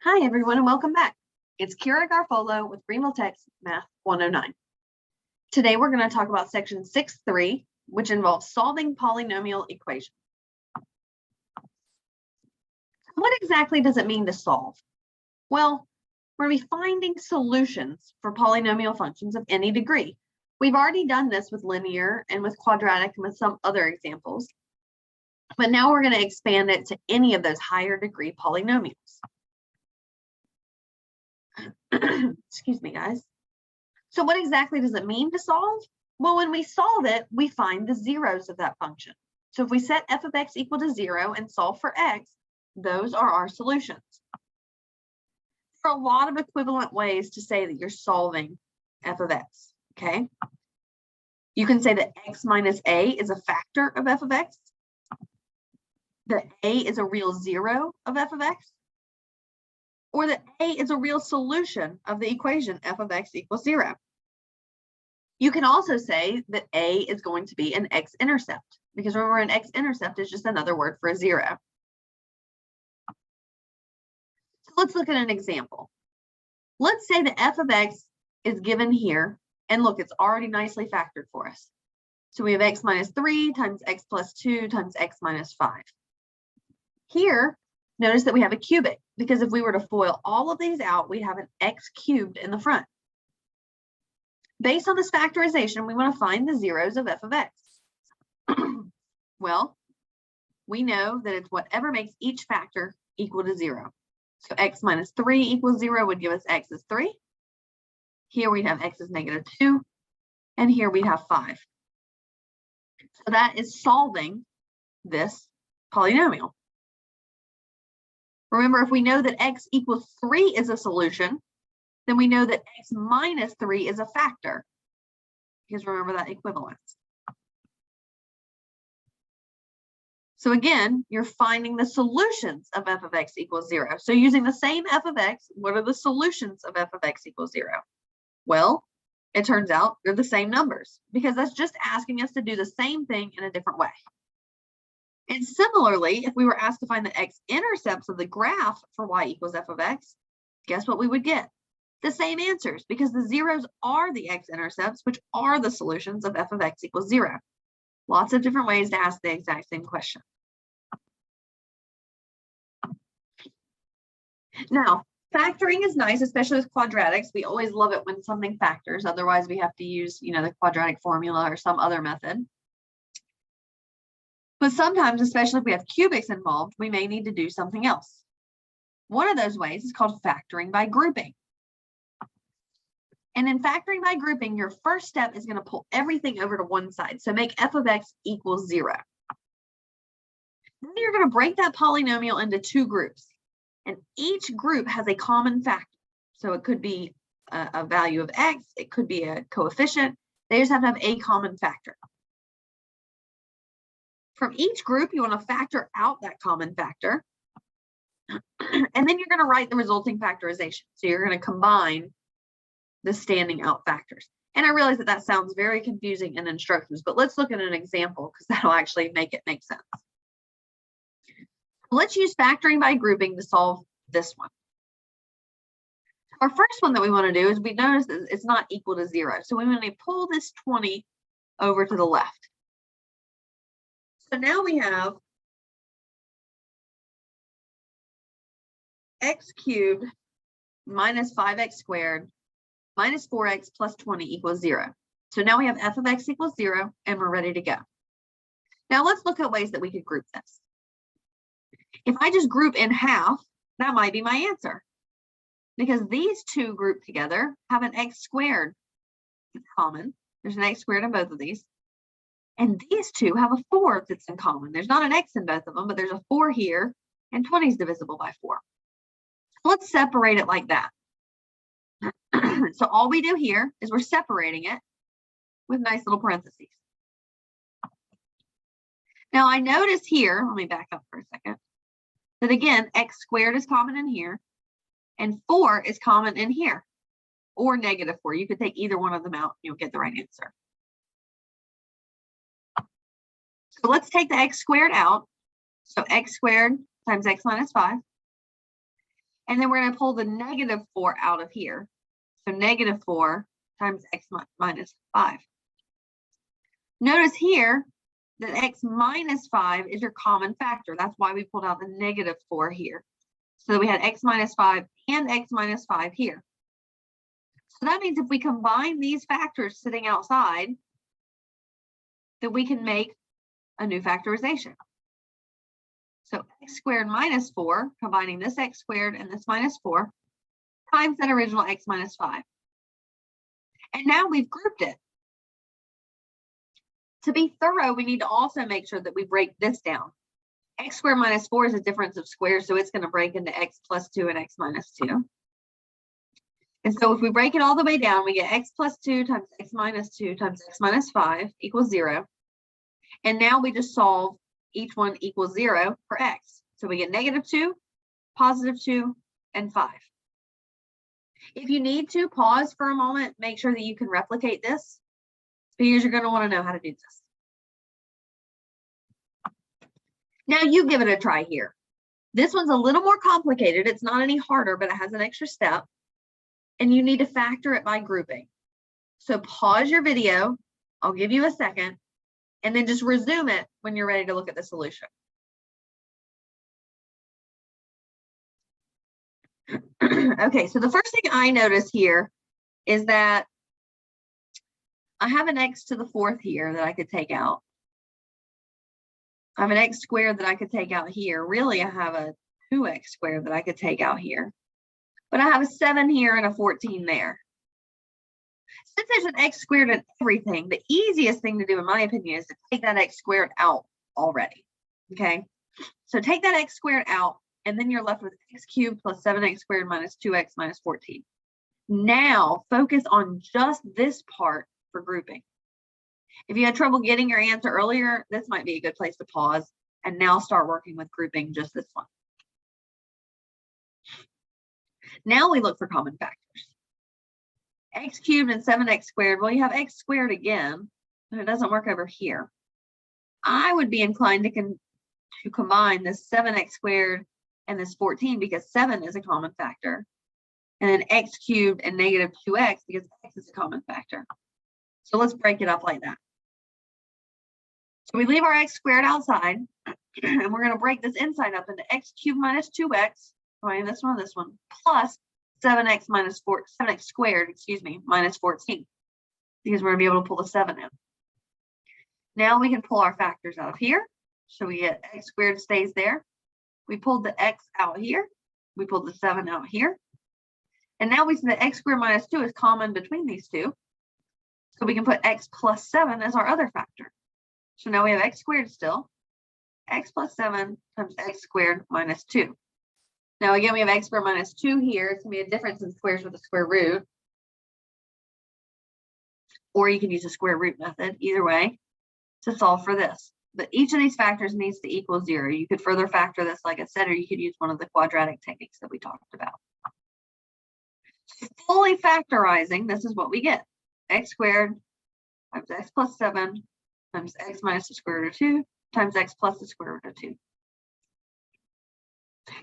Hi, everyone, and welcome back. It's Kira Garfolo with Greenville Tech's Math 109. Today, we're going to talk about section 6.3, which involves solving polynomial equations. What exactly does it mean to solve? Well, we're going to be finding solutions for polynomial functions of any degree. We've already done this with linear and with quadratic and with some other examples, but now we're going to expand it to any of those higher degree polynomials. Excuse me, guys. So what exactly does it mean to solve? Well, when we solve it, we find the zeros of that function. So if we set f of x equal to 0 and solve for x, those are our solutions. There are a lot of equivalent ways to say that you're solving f of x, okay? You can say that x minus a is a factor of f of x, that a is a real zero of f of x, or that a is a real solution of the equation f of x equals 0. You can also say that a is going to be an x-intercept, because remember, an x-intercept is just another word for a 0. So let's look at an example. Let's say that f of x is given here, and look, it's already nicely factored for us. So we have x minus 3 times x plus 2 times x minus 5. Here, notice that we have a cubic, because if we were to FOIL all of these out, we'd have an x cubed in the front. Based on this factorization, we want to find the zeros of f of x. Well, we know that it's whatever makes each factor equal to 0. So x minus 3 equals 0 would give us x is 3. Here we'd have x is negative 2. And here we'd have 5. So that is solving this polynomial. Remember, if we know that x equals 3 is a solution, then we know that x minus 3 is a factor, because remember that equivalence. So again, you're finding the solutions of f of x equals 0. So using the same f of x, what are the solutions of f of x equals 0? Well, it turns out they're the same numbers, because that's just asking us to do the same thing in a different way. And similarly, if we were asked to find the x-intercepts of the graph for y equals f of x, guess what we would get? The same answers, because the zeros are the x-intercepts, which are the solutions of f of x equals 0. Lots of different ways to ask the exact same question. Now, factoring is nice, especially with quadratics. We always love it when something factors. Otherwise, we have to use, the quadratic formula or some other method. But sometimes, especially if we have cubics involved, we may need to do something else. One of those ways is called factoring by grouping. And in factoring by grouping, your first step is going to pull everything over to one side. So make f of x equals 0. Then you're going to break that polynomial into two groups. And each group has a common factor. So it could be a value of x. It could be a coefficient. They just have to have a common factor. From each group, you want to factor out that common factor. And then you're going to write the resulting factorization. So you're going to combine the standing out factors. And I realize that sounds very confusing in instructions, but let's look at an example, because that'll actually make it make sense. Let's use factoring by grouping to solve this one. Our first one that we want to do is we notice that it's not equal to 0. So we want to pull this 20 over to the left. So now we have x cubed minus 5x squared minus 4x plus 20 equals 0. So now we have f of x equals 0, and we're ready to go. Now let's look at ways that we could group this. If I just group in half, that might be my answer, because these two grouped together have an x squared common. There's an x squared in both of these. And these two have a 4 that's in common. There's not an x in both of them, but there's a 4 here, and 20 is divisible by 4. Let's separate it like that. So all we do here is we're separating it with nice little parentheses. Now I notice here, let me back up for a second, that again, x squared is common in here, and 4 is common in here, or negative 4. You could take either one of them out, and you'll get the right answer. So let's take the x squared out. So x squared times x minus 5. And then we're going to pull the negative 4 out of here. So negative 4 times x minus 5. Notice here that x minus 5 is your common factor. That's why we pulled out the negative 4 here. So we had x minus 5 and x minus 5 here. So that means if we combine these factors sitting outside, that we can make a new factorization. So x squared minus 4, combining this x squared and this minus 4, times that original x minus 5. And now we've grouped it. To be thorough, we need to also make sure that we break this down. X squared minus 4 is a difference of squares, so it's going to break into x plus 2 and x minus 2. And so if we break it all the way down, we get x plus 2 times x minus 2 times x minus 5 equals 0. And now we just solve each one equals 0 for x. So we get negative 2, positive 2, and 5. If you need to, pause for a moment, make sure that you can replicate this, because you're going to want to know how to do this. Now you give it a try here. This one's a little more complicated. It's not any harder, but it has an extra step. And you need to factor it by grouping. So pause your video. I'll give you a second. And then just resume it when you're ready to look at the solution. Okay, so the first thing I notice here is that I have an x to the 4th here that I could take out. I have an x squared that I could take out here. Really, I have a 2x squared that I could take out here. But I have a 7 here and a 14 there. Since there's an x squared in everything, the easiest thing to do, in my opinion, is to take that x squared out already. Okay, so take that x squared out, and then you're left with x cubed plus 7x squared minus 2x minus 14. Now focus on just this part for grouping. If you had trouble getting your answer earlier, this might be a good place to pause and now start working with grouping just this one. Now we look for common factors. X cubed and 7x squared, well, you have x squared again, and it doesn't work over here. I would be inclined to combine this 7x squared and this 14 because 7 is a common factor. And then x cubed and negative 2x because x is a common factor. So let's break it up like that. So we leave our x squared outside, and we're going to break this inside up into x cubed minus 2x, right, this one, plus 7x squared, minus 14, because we're going to be able to pull the 7 in. Now we can pull our factors out of here. So we get x squared stays there. We pulled the x out here. We pulled the 7 out here. And now we see that x squared minus 2 is common between these two. So we can put x plus 7 as our other factor. So now we have x squared still. X plus 7 times x squared minus 2. Now again, we have x squared minus 2 here. It's going to be a difference in squares with the square root. Or you can use the square root method, either way, to solve for this. But each of these factors needs to equal 0. You could further factor this, like I said, or you could use one of the quadratic techniques that we talked about. Fully factorizing, this is what we get. X squared times x plus 7 times x minus the square root of 2 times x plus the square root of 2.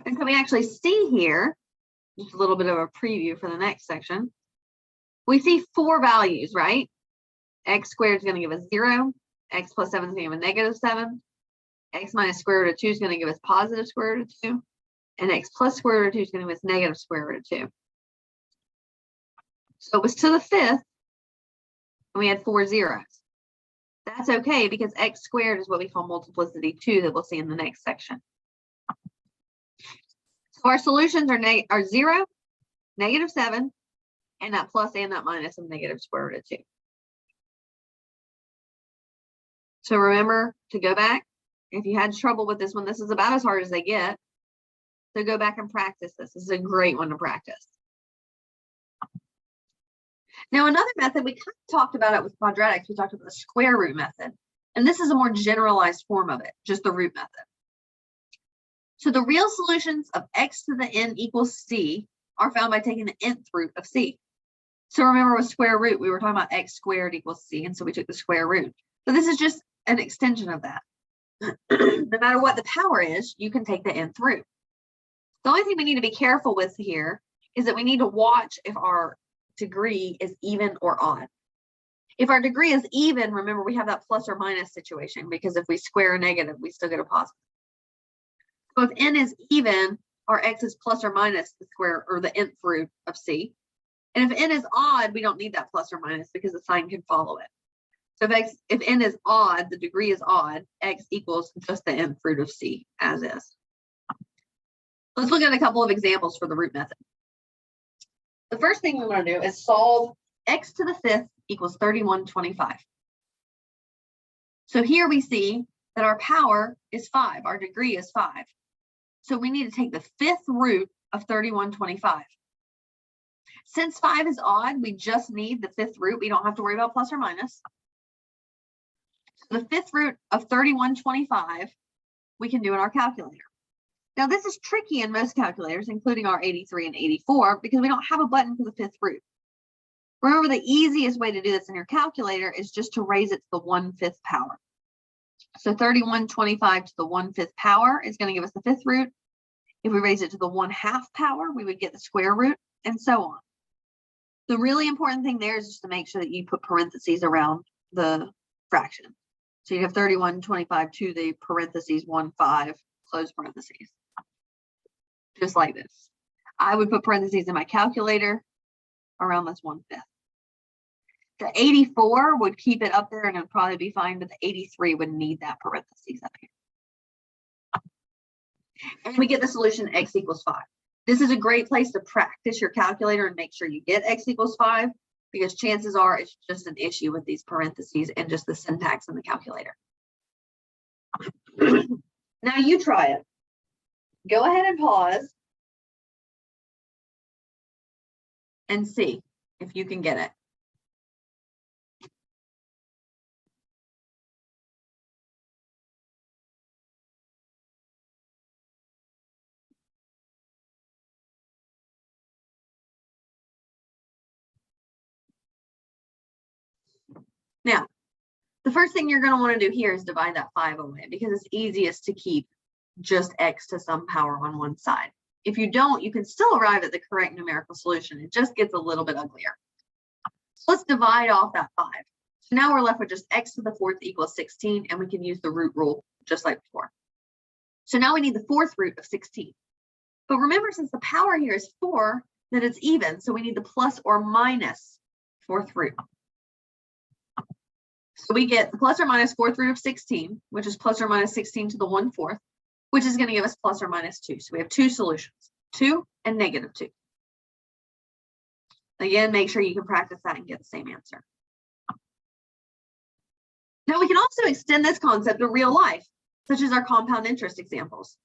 And so we actually see here, just a little bit of a preview for the next section. We see 4 values, right? X squared is going to give us 0. X plus 7 is going to give us negative 7. X minus square root of 2 is going to give us positive square root of 2. And x plus square root of 2 is going to give us negative square root of 2. So it was to the 5th, and we had 4 zeros. That's okay because x squared is what we call multiplicity 2 that we'll see in the next section. So our solutions are 0, negative 7, and that plus and that minus of negative square root of 2. So remember to go back. If you had trouble with this one, this is about as hard as they get. So go back and practice this. This is a great one to practice. Now, another method, we kind of talked about it with quadratics. We talked about the square root method. And this is a more generalized form of it, just the root method. So the real solutions of x to the n equals c are found by taking the nth root of c. So remember with square root, we were talking about x squared equals c, and so we took the square root. So this is just an extension of that. No matter what the power is, you can take the nth root. The only thing we need to be careful with here is that we need to watch if our degree is even or odd. If our degree is even, remember we have that plus or minus situation, because if we square a negative, we still get a positive. So if n is even, our x is plus or minus the square or the nth root of c. And if n is odd, we don't need that plus or minus because the sign can follow it. So if n is odd, the degree is odd, x equals just the nth root of c as is. Let's look at a couple of examples for the root method. The first thing we want to do is solve x to the fifth equals 3125. So here we see that our power is 5, our degree is 5. So we need to take the fifth root of 3125. Since 5 is odd, we just need the fifth root. We don't have to worry about plus or minus. So the fifth root of 3125 we can do in our calculator. Now this is tricky in most calculators, including our 83 and 84, because we don't have a button for the fifth root. Remember, the easiest way to do this in your calculator is just to raise it to the 1/5 power. So 3125 to the 1/5 power is going to give us the fifth root. If we raise it to the 1/2 power, we would get the square root, and so on. The really important thing there is just to make sure that you put parentheses around the fraction. So you have 3125 to the parentheses 1/5, close parentheses. Just like this. I would put parentheses in my calculator around this 1/5. The 84 would keep it up there and it'd probably be fine, but the 83 would need that parentheses up here. And we get the solution x equals 5. This is a great place to practice your calculator and make sure you get x equals 5, because chances are it's just an issue with these parentheses and just the syntax in the calculator. Now you try it. Go ahead and pause and see if you can get it. Now, the first thing you're going to want to do here is divide that 5 away, because it's easiest to keep just x to some power on one side. If you don't, you can still arrive at the correct numerical solution. It just gets a little bit uglier. So let's divide off that 5. So now we're left with just x to the 4th equals 16, and we can use the root rule just like before. So now we need the 4th root of 16. But remember, since the power here is 4, that it's even, so we need the plus or minus 4th root. So we get the plus or minus 4th root of 16, which is plus or minus 16 to the 1/4, which is going to give us plus or minus 2. So we have two solutions, 2 and -2. Again, make sure you can practice that and get the same answer. Now we can also extend this concept to real life, such as our compound interest examples.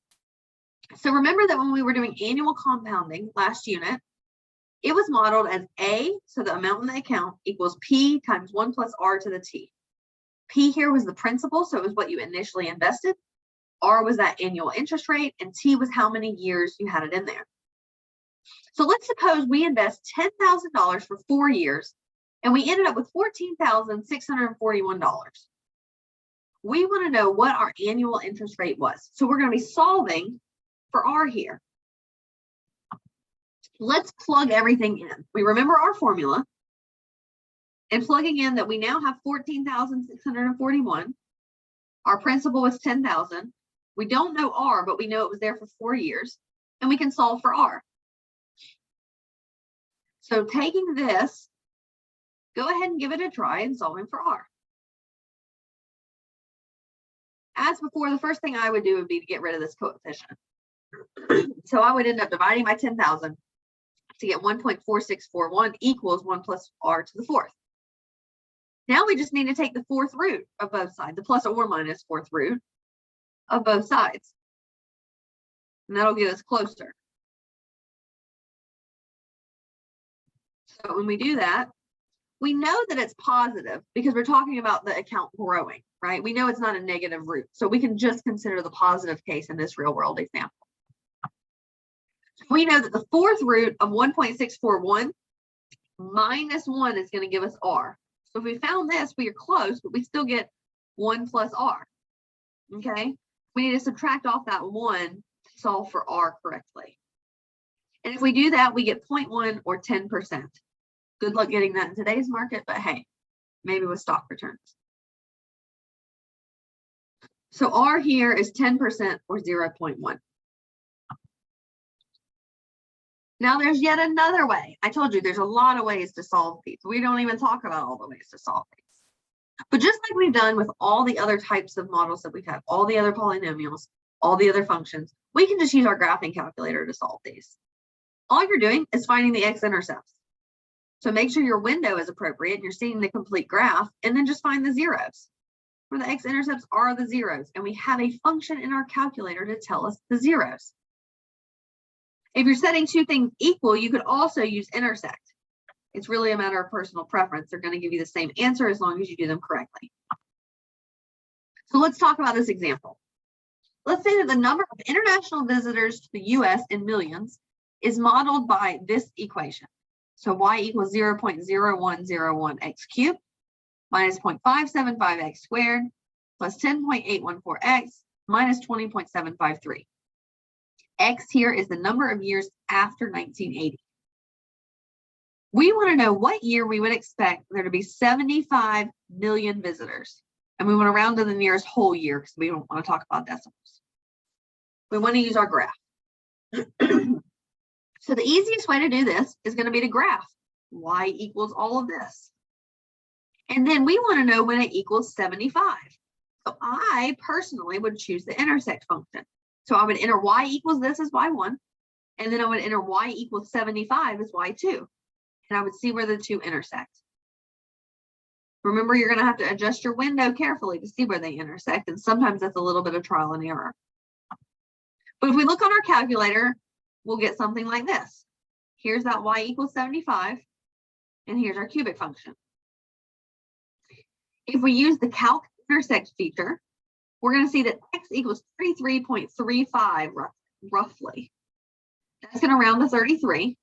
So remember that when we were doing annual compounding last unit, it was modeled as A, so the amount in the account, equals P times 1 plus R to the T. P here was the principal, so it was what you initially invested. R was that annual interest rate, and T was how many years you had it in there. So let's suppose we invest $10,000 for 4 years, and we ended up with $14,641. We want to know what our annual interest rate was. So we're going to be solving for R here. Let's plug everything in. We remember our formula, and plugging in that we now have 14,641. Our principal was 10,000. We don't know R, but we know it was there for 4 years, and we can solve for R. So taking this, go ahead and give it a try and solving for R. As before, the first thing I would do would be to get rid of this coefficient. So I would end up dividing by 10,000 to get 1.4641 equals 1 plus R to the 4th. Now we just need to take the 4th root of both sides, the plus or minus 4th root of both sides. And that'll get us closer. So when we do that, we know that it's positive because we're talking about the account growing, right? We know it's not a negative root. So we can just consider the positive case in this real world example. We know that the 4th root of 1.641 minus 1 is going to give us R. So if we found this, we are close, but we still get 1 plus R. Okay? We need to subtract off that 1 to solve for R correctly. And if we do that, we get 0.1 or 10%. Good luck getting that in today's market, but hey, maybe with stock returns. So R here is 10% or 0.1. Now there's yet another way. I told you there's a lot of ways to solve these. We don't even talk about all the ways to solve these. But just like we've done with all the other types of models that we've had, all the other polynomials, all the other functions, we can just use our graphing calculator to solve these. All you're doing is finding the x-intercepts. So make sure your window is appropriate and you're seeing the complete graph, and then just find the zeros. Where the x-intercepts are the zeros, and we have a function in our calculator to tell us the zeros. If you're setting two things equal, you could also use intersect. It's really a matter of personal preference. They're going to give you the same answer as long as you do them correctly. So let's talk about this example. Let's say that the number of international visitors to the US in millions is modeled by this equation. So y equals 0.0101x cubed minus 0.575x squared plus 10.814x minus 20.753. X here is the number of years after 1980. We want to know what year we would expect there to be 75 million visitors. And we want to round to the nearest whole year because we don't want to talk about decimals. We want to use our graph. So the easiest way to do this is going to be to graph y equals all of this. And then we want to know when it equals 75. So I personally would choose the intersect function. So I would enter y equals this as y1, and then I would enter y equals 75 as y2. And I would see where the two intersect. Remember, you're going to have to adjust your window carefully to see where they intersect, and sometimes that's a little bit of trial and error. But if we look on our calculator, we'll get something like this. Here's that y equals 75, and here's our cubic function. If we use the calc intersect feature, we're going to see that x equals 33.35 roughly. That's going to round to 33.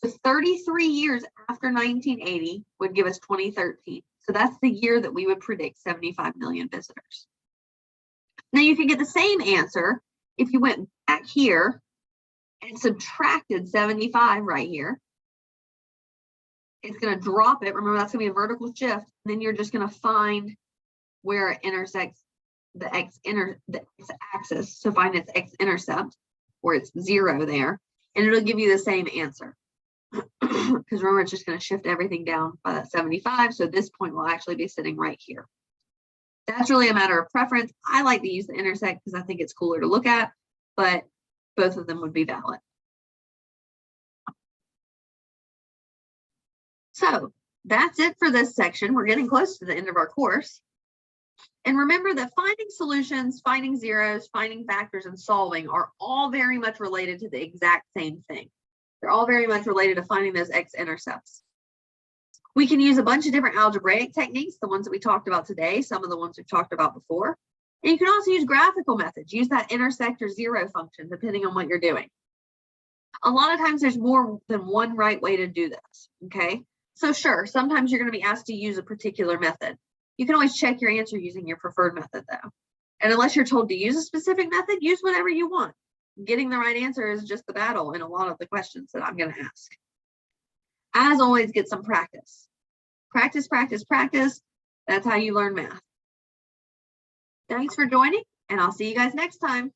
So 33 years after 1980 would give us 2013. So that's the year that we would predict 75 million visitors. Now you could get the same answer if you went back here and subtracted 75 right here. It's going to drop it. Remember, that's going to be a vertical shift. And then you're just going to find where it intersects the x-axis. So find its x-intercept, or its 0 there, and it'll give you the same answer. Because remember, it's just going to shift everything down by that 75. So this point will actually be sitting right here. That's really a matter of preference. I like to use the intersect because I think it's cooler to look at, but both of them would be valid. So that's it for this section. We're getting close to the end of our course. And remember that finding solutions, finding zeros, finding factors, and solving are all very much related to the exact same thing. They're all very much related to finding those x-intercepts. We can use a bunch of different algebraic techniques, the ones that we talked about today, some of the ones we've talked about before. And you can also use graphical methods. Use that intersect or zero function, depending on what you're doing. A lot of times there's more than one right way to do this, okay? So sure, sometimes you're going to be asked to use a particular method. You can always check your answer using your preferred method though. And unless you're told to use a specific method, use whatever you want. Getting the right answer is just the battle in a lot of the questions that I'm going to ask. As always, get some practice. Practice, practice, practice. That's how you learn math. Thanks for joining, and I'll see you guys next time.